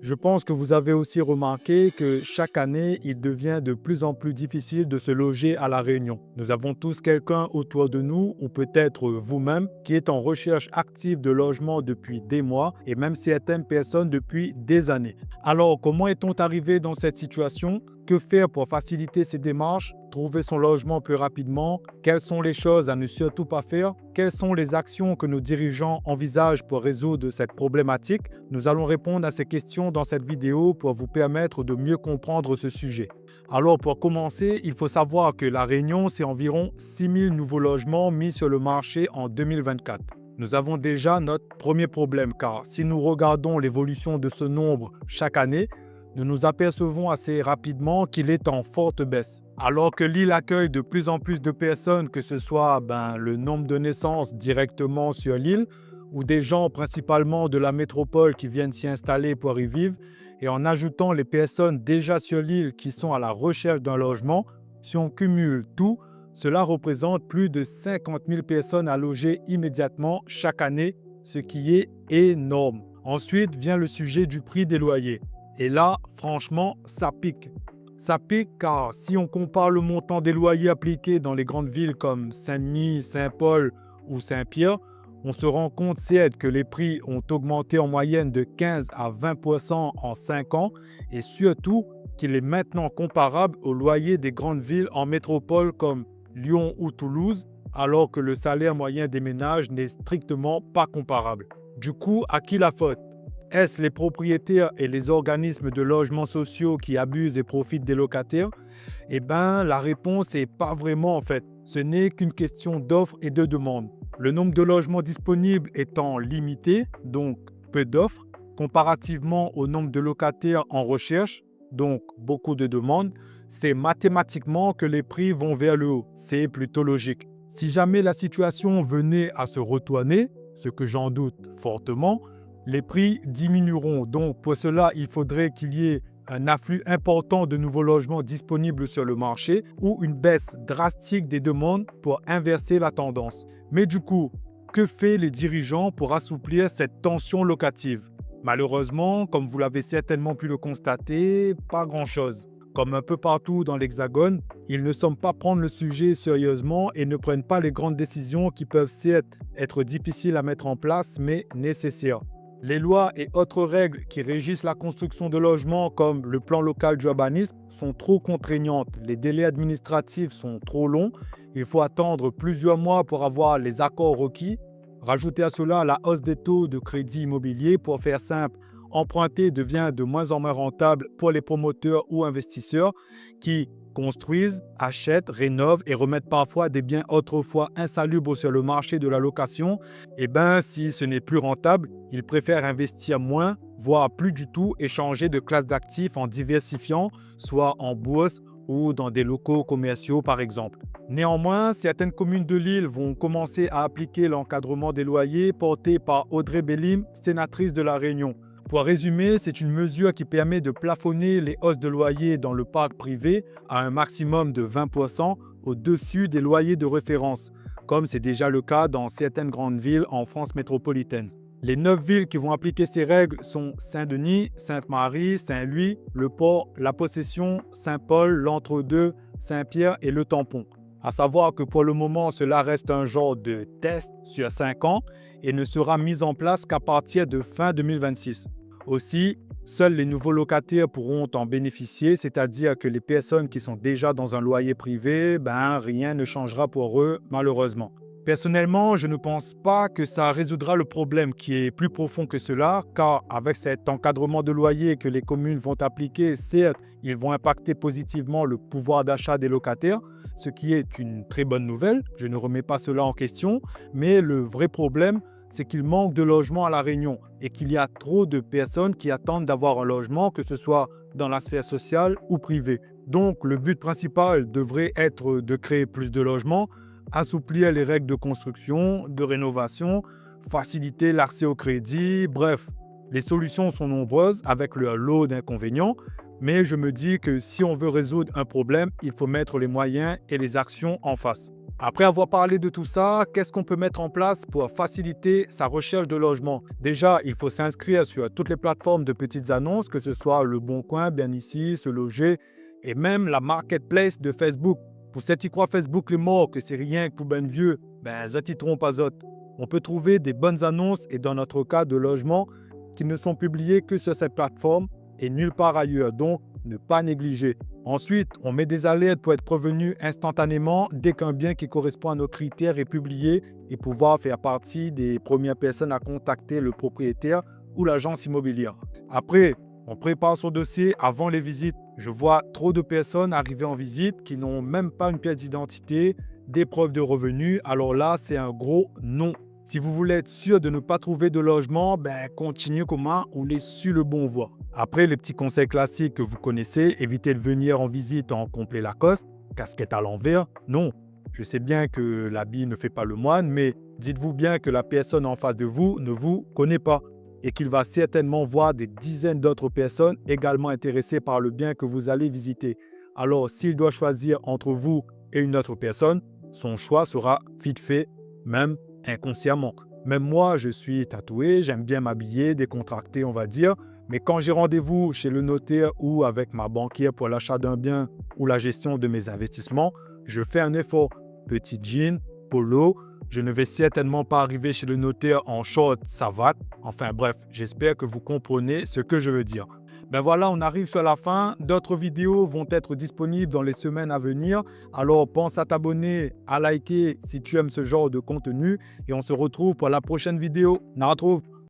Je pense que vous avez aussi remarqué que chaque année, il devient de plus en plus difficile de se loger à La Réunion. Nous avons tous quelqu'un autour de nous, ou peut-être vous-même, qui est en recherche active de logement depuis des mois et même certaines personnes depuis des années. Alors, comment est-on arrivé dans cette situation? Que faire pour faciliter ces démarches? Trouver son logement plus rapidement? Quelles sont les choses à ne surtout pas faire? Quelles sont les actions que nos dirigeants envisagent pour résoudre cette problématique? Nous allons répondre à ces questions dans cette vidéo pour vous permettre de mieux comprendre ce sujet. Alors pour commencer, il faut savoir que La Réunion, c'est environ 6000 nouveaux logements mis sur le marché en 2024. Nous avons déjà notre premier problème car si nous regardons l'évolution de ce nombre chaque année, nous nous apercevons assez rapidement qu'il est en forte baisse. Alors que l'île accueille de plus en plus de personnes, que ce soit le nombre de naissances directement sur l'île, ou des gens principalement de la métropole qui viennent s'y installer pour y vivre, et en ajoutant les personnes déjà sur l'île qui sont à la recherche d'un logement, si on cumule tout, cela représente plus de 50 000 personnes à loger immédiatement chaque année, ce qui est énorme. Ensuite vient le sujet du prix des loyers. Et là, franchement, ça pique. Ça pique car si on compare le montant des loyers appliqués dans les grandes villes comme Saint-Denis, Saint-Paul ou Saint-Pierre, on se rend compte certes que les prix ont augmenté en moyenne de 15 à 20% en 5 ans et surtout qu'il est maintenant comparable aux loyers des grandes villes en métropole comme Lyon ou Toulouse, alors que le salaire moyen des ménages n'est strictement pas comparable. Du coup, à qui la faute? Est-ce les propriétaires et les organismes de logements sociaux qui abusent et profitent des locataires? La réponse est pas vraiment en fait. Ce n'est qu'une question d'offre et de demande. Le nombre de logements disponibles étant limité, donc peu d'offres, comparativement au nombre de locataires en recherche, donc beaucoup de demandes, c'est mathématiquement que les prix vont vers le haut. C'est plutôt logique. Si jamais la situation venait à se retourner, ce que j'en doute fortement, les prix diminueront. Donc pour cela, il faudrait qu'il y ait un afflux important de nouveaux logements disponibles sur le marché ou une baisse drastique des demandes pour inverser la tendance. Mais du coup, que fait les dirigeants pour assouplir cette tension locative? Malheureusement, comme vous l'avez certainement pu le constater, pas grand-chose. Comme un peu partout dans l'Hexagone, ils ne semblent pas prendre le sujet sérieusement et ne prennent pas les grandes décisions qui peuvent certes être difficiles à mettre en place, mais nécessaires. Les lois et autres règles qui régissent la construction de logements, comme le plan local d'urbanisme, sont trop contraignantes. Les délais administratifs sont trop longs. Il faut attendre plusieurs mois pour avoir les accords requis. Rajoutez à cela la hausse des taux de crédit immobilier. Pour faire simple, emprunter devient de moins en moins rentable pour les promoteurs ou investisseurs qui construisent, achètent, rénovent et remettent parfois des biens autrefois insalubres sur le marché de la location. Si ce n'est plus rentable, ils préfèrent investir moins, voire plus du tout, et changer de classe d'actifs en diversifiant, soit en bourse ou dans des locaux commerciaux par exemple. Néanmoins, certaines communes de l'île vont commencer à appliquer l'encadrement des loyers porté par Audrey Bellim, sénatrice de La Réunion. Pour résumer, c'est une mesure qui permet de plafonner les hausses de loyers dans le parc privé à un maximum de 20% au-dessus des loyers de référence, comme c'est déjà le cas dans certaines grandes villes en France métropolitaine. Les 9 villes qui vont appliquer ces règles sont Saint-Denis, Sainte-Marie, Saint-Louis, Le Port, La Possession, Saint-Paul, l'Entre-deux, Saint-Pierre et Le Tampon. À savoir que pour le moment, cela reste un genre de test sur 5 ans et ne sera mis en place qu'à partir de fin 2026. Aussi, seuls les nouveaux locataires pourront en bénéficier, c'est-à-dire que les personnes qui sont déjà dans un loyer privé, rien ne changera pour eux, malheureusement. Personnellement, je ne pense pas que ça résoudra le problème qui est plus profond que cela, car avec cet encadrement de loyer que les communes vont appliquer, certes, ils vont impacter positivement le pouvoir d'achat des locataires, ce qui est une très bonne nouvelle, je ne remets pas cela en question, mais le vrai problème, c'est qu'il manque de logements à La Réunion et qu'il y a trop de personnes qui attendent d'avoir un logement, que ce soit dans la sphère sociale ou privée. Donc, le but principal devrait être de créer plus de logements, assouplir les règles de construction, de rénovation, faciliter l'accès au crédit, bref. Les solutions sont nombreuses avec leur lot d'inconvénients, mais je me dis que si on veut résoudre un problème, il faut mettre les moyens et les actions en face. Après avoir parlé de tout ça, qu'est-ce qu'on peut mettre en place pour faciliter sa recherche de logement? Déjà, il faut s'inscrire sur toutes les plateformes de petites annonces, que ce soit Le Bon Coin, Bien Ici, Se Loger, et même la marketplace de Facebook. Pour ceux qui croient Facebook les morts, que c'est rien que pour ben vieux, ben zot y trompent pas zot. On peut trouver des bonnes annonces et dans notre cas de logement qui ne sont publiées que sur cette plateforme et nulle part ailleurs. Donc, ne pas négliger. Ensuite, on met des alertes pour être prévenu instantanément dès qu'un bien qui correspond à nos critères est publié et pouvoir faire partie des premières personnes à contacter le propriétaire ou l'agence immobilière. Après, on prépare son dossier avant les visites. Je vois trop de personnes arriver en visite qui n'ont même pas une pièce d'identité, des preuves de revenus. Alors là, c'est un gros non. Si vous voulez être sûr de ne pas trouver de logement, continuez comment on est sur le bon voie. Après, les petits conseils classiques que vous connaissez, évitez de venir en visite en complet Lacoste, casquette à l'envers. Non, je sais bien que l'habit ne fait pas le moine, mais dites-vous bien que la personne en face de vous ne vous connaît pas et qu'il va certainement voir des dizaines d'autres personnes également intéressées par le bien que vous allez visiter. Alors, s'il doit choisir entre vous et une autre personne, son choix sera vite fait, même inconsciemment. Même moi, je suis tatoué, j'aime bien m'habiller, décontracté, on va dire. Mais quand j'ai rendez-vous chez le notaire ou avec ma banquière pour l'achat d'un bien ou la gestion de mes investissements, je fais un effort. Petit jean, polo, je ne vais certainement pas arriver chez le notaire en short, savate. Enfin bref, j'espère que vous comprenez ce que je veux dire. Ben voilà, on arrive sur la fin. D'autres vidéos vont être disponibles dans les semaines à venir. Alors pense à t'abonner, à liker si tu aimes ce genre de contenu et on se retrouve pour la prochaine vidéo. On se retrouve.